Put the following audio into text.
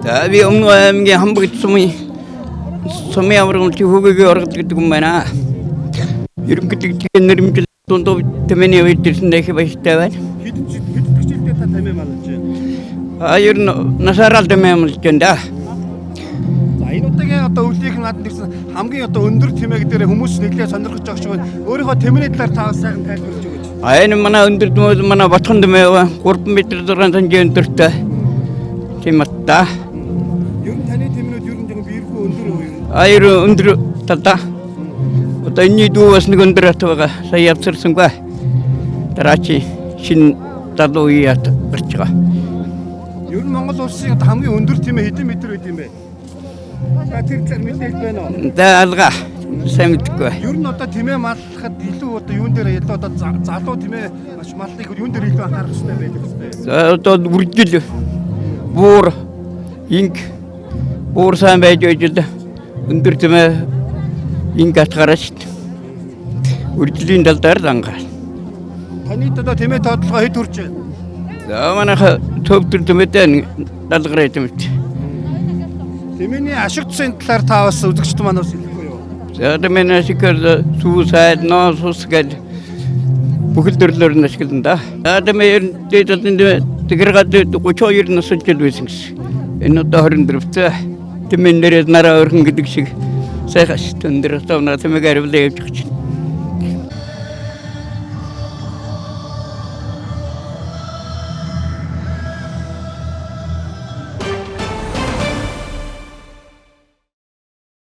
Би өмнө аймгийн Хамбогд сумын аврагын хүүгийн оргод гэдэг юм байна. Ерөнхийдөө нэрмжил дундуу тэмээний үеэрсэн дахи баяртай байна. Хэд жилдээ та тамиа малж байна? Ер нь насаарал тэмээ малж байна да. За энэ удаагийн одоо өвлийнхэн над нэгсэн хамгийн одоо өндөр тэмээг дээр хүмүүс нэглээ сонирхож байгаа шиг байна. Өөрийнхөө тэмээний талаар та сайхан тайлбарлаж өгөөч. Энэ манай өндөр тэмээ манай Батхан тэмээ 3 м 6 см өндөртэй тэмээтэй. Ер нь таны тэмээнүүд ер нь жоохон биерхүү өндөр үү? Ер нь өндөр талаа. Одоо энэ дүү бас нэг өндөр атвага сая явцарсангүй. Дараачи шин талуу яат гарч байгаа. Ер нь Монгол улсын хамгийн өндөр тэмээ хэдэн метр байд юм бэ? Та тэр талаар мэдээлэл байна уу? Да алга сайн мэдгүй. Ер нь одоо тэмээ маллахад илүү одоо юун дээр илүү одоо залуу тэмээ маш маллахыг юун дээр илүү анхаарах хэрэгтэй байдаг хэвээр. Одоо үржил буур инг буур сайн байж ижил өндөр тэмээ инг атгараа шүү дээ. Үржилийн талдаар ангаа. Таны одоо тэмээ тоотлогоо хэд хүрч байна? За манайха төвдөр тэмээтэй далгараа тэмээ. Тэмээний ашиг тусын талаар та бас үзэгчд маань бас хэлэхгүй юу? За тэмээний ашигэр сүүсайд ноос усгал бүхэл төрлөөр нь ашиглана да. Тэмээ тэгэргээд 32 насч л байсан гэсэн. Энэ одоо 24-т тэмээнээрээ нараа өрхөн гэдэг шиг сайхан шүү дээ. Өндөр тавнаа тэмээгээр явж явж.